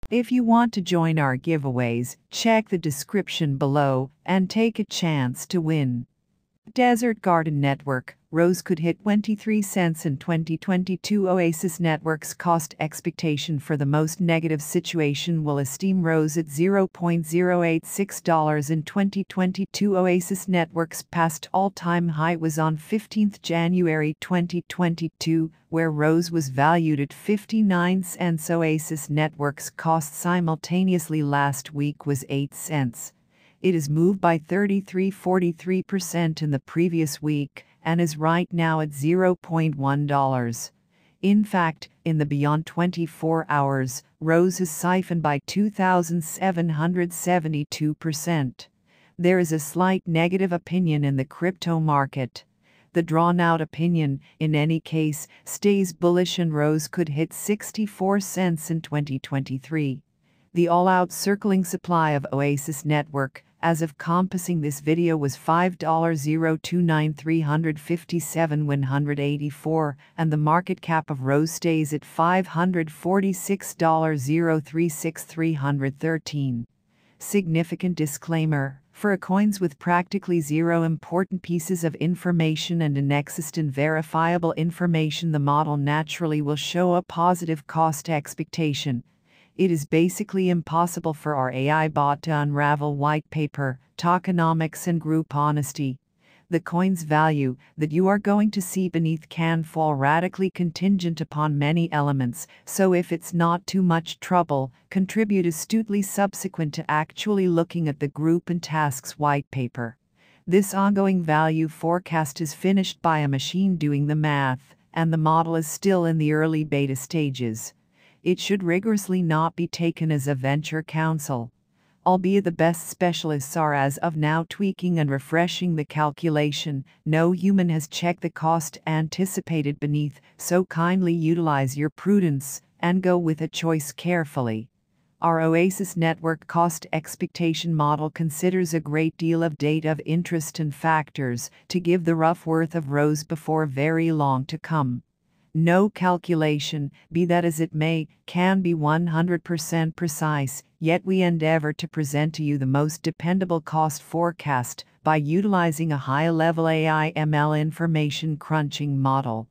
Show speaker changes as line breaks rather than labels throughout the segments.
If you want to join our giveaways, check the description below and take a chance to win. Desert Garden Network. Rose could hit 23 cents in 2022. Oasis Network's cost expectation for the most negative situation will esteem Rose at $0.086 in 2022. Oasis Network's past all-time high was on 15th January 2022, where Rose was valued at 59 cents. Oasis Network's cost simultaneously last week was 8 cents. It has moved by 43% in the previous week and is right now at $0.1. In fact, in the beyond 24 hours, Rose has siphoned by 2,772%. There is a slight negative opinion in the crypto market. The drawn-out opinion, in any case, stays bullish and Rose could hit 64 cents in 2023. The all-out circling supply of Oasis Network, as of compassing this video, was $5,029,357,184, and the market cap of Rose stays at $546,036,313. Significant disclaimer: for coins with practically zero important pieces of information and inexistent verifiable information, the model naturally will show a positive cost expectation. It is basically impossible for our AI bot to unravel white paper, tokenomics, and group honesty. The coin's value that you are going to see beneath can fall radically contingent upon many elements, so if it's not too much trouble, contribute astutely subsequent to actually looking at the group and tasks white paper. This ongoing value forecast is finished by a machine doing the math, and the model is still in the early beta stages. It should rigorously not be taken as a venture counsel. Albeit the best specialists are as of now tweaking and refreshing the calculation, no human has checked the cost anticipated beneath, so kindly utilize your prudence and go with a choice carefully. Our Oasis Network cost expectation model considers a great deal of data of interest and factors to give the rough worth of Rose before very long to come. No calculation, be that as it may, can be 100% precise, yet we endeavor to present to you the most dependable cost forecast by utilizing a high-level AI/ML information crunching model.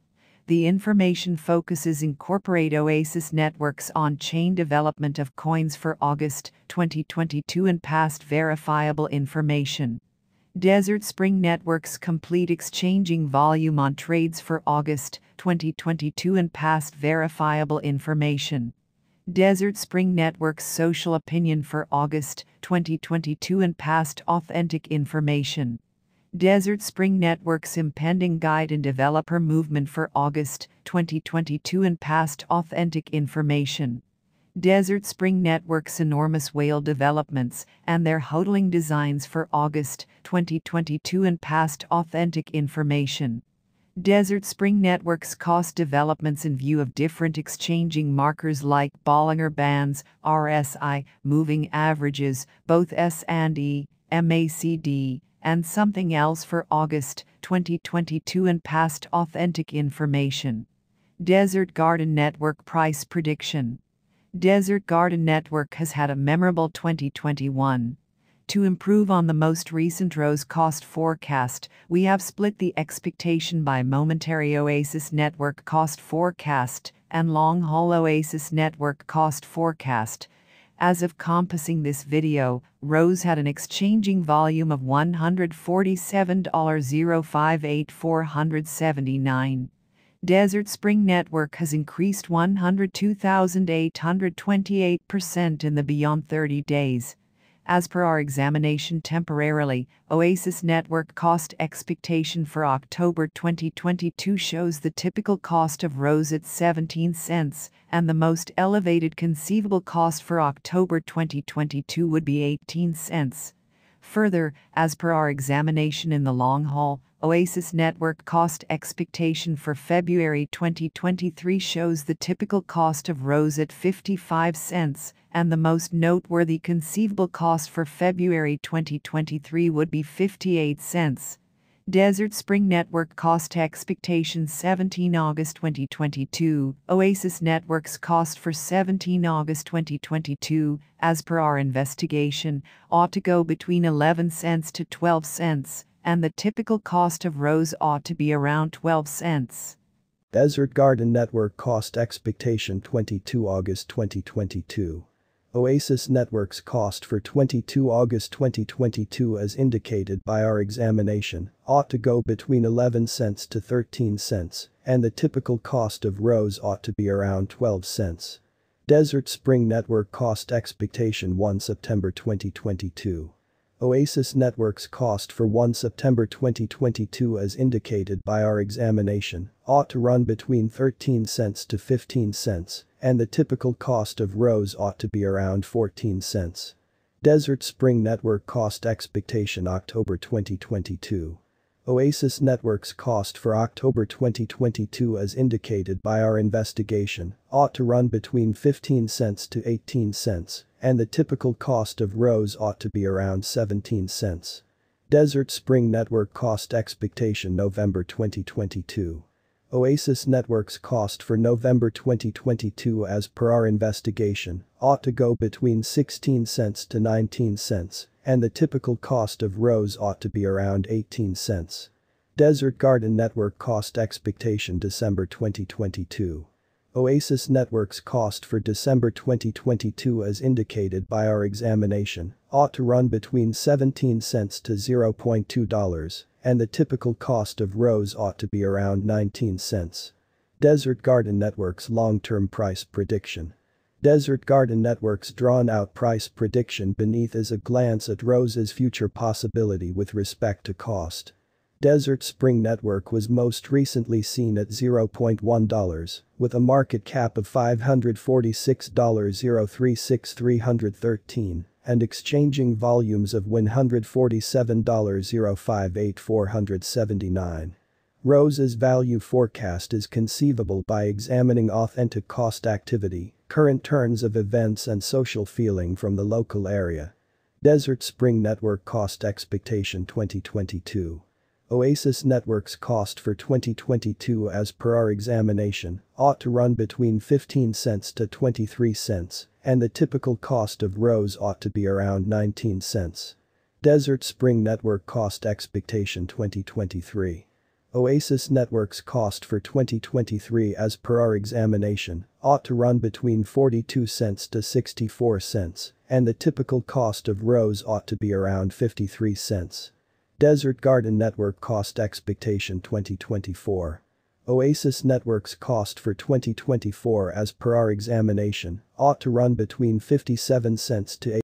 The information focuses incorporate Oasis Network's on-chain development of coins for August 2022 and past verifiable information. Desert Spring Network's complete exchanging volume on trades for August 2022 and past verifiable information. Desert Spring Network's social opinion for August 2022 and past authentic information. Desert Spring Network's impending guide and developer movement for August 2022 and past authentic information. Desert Spring Network's enormous whale developments and their hodling designs for August 2022 and past authentic information. Desert Spring Network's cost developments in view of different exchanging markers like Bollinger Bands, RSI, moving averages, both S&E, MACD, and something else for August 2022 and past authentic information. Desert Garden Network price prediction. Desert Garden Network has had a memorable 2021. To improve on the most recent Rose cost forecast, we have split the expectation by momentary Oasis Network cost forecast and long-haul Oasis Network cost forecast. As of compassing this video, Rose had an exchanging volume of $147,058,479. Desert Spring Network has increased 102,828% in the beyond 30 days. As per our examination temporarily, Oasis Network cost expectation for October 2022 shows the typical cost of Rose at 17 cents, and the most elevated conceivable cost for October 2022 would be 18 cents. Further, as per our examination in the long haul, Oasis Network cost expectation for February 2023 shows the typical cost of Rose at 55 cents, and the most noteworthy conceivable cost for February 2023 would be 58 cents. Desert Spring Network Cost Expectations 17 August 2022. Oasis Network's cost for 17 August 2022, as per our investigation, ought to go between 11 cents to 12 cents, and the typical cost of Rose ought to be around 12 cents.
Desert Garden Network Cost Expectation 22 August 2022. Oasis Network's cost for 22 August 2022 as indicated by our examination ought to go between 11 cents to 13 cents, and the typical cost of Rose ought to be around 12 cents. Desert Spring Network Cost Expectation 1 September 2022. Oasis Network's cost for 1 September 2022 as indicated by our examination ought to run between 13 cents to 15 cents, and the typical cost of Rose ought to be around 14 cents. Desert Spring Network Cost Expectation October 2022. Oasis Network's cost for October 2022 as indicated by our investigation ought to run between 15 cents to 18 cents, and the typical cost of Rose ought to be around 17 cents. Desert Spring Network Cost Expectation November 2022. Oasis Network's cost for November 2022 as per our investigation ought to go between 16 cents to 19 cents, and the typical cost of Rose ought to be around 18 cents. Desert Garden Network Cost Expectation December 2022. Oasis Network's cost for December 2022 as indicated by our examination ought to run between 17 cents to $0.2, and the typical cost of Rose ought to be around 19 cents. Desert Garden Network's long-term price prediction. Desert Garden Network's drawn-out price prediction beneath is a glance at Rose's future possibility with respect to cost. Desert Spring Network was most recently seen at $0.1, with a market cap of $546.036,313 and exchanging volumes of $147.058,479. Rose's value forecast is conceivable by examining authentic cost activity, current turns of events and social feeling from the local area. Desert Spring Network Cost Expectation 2022. Oasis Network's cost for 2022 as per our examination ought to run between 15 cents to 23 cents, and the typical cost of Rose ought to be around 19 cents. Desert Spring Network Cost Expectation 2023. Oasis Network's cost for 2023 as per our examination ought to run between 42 cents to 64 cents, and the typical cost of Rose ought to be around 53 cents. Desert Garden Network Cost Expectation 2024. Oasis Network's cost for 2024 as per our examination ought to run between 57 cents to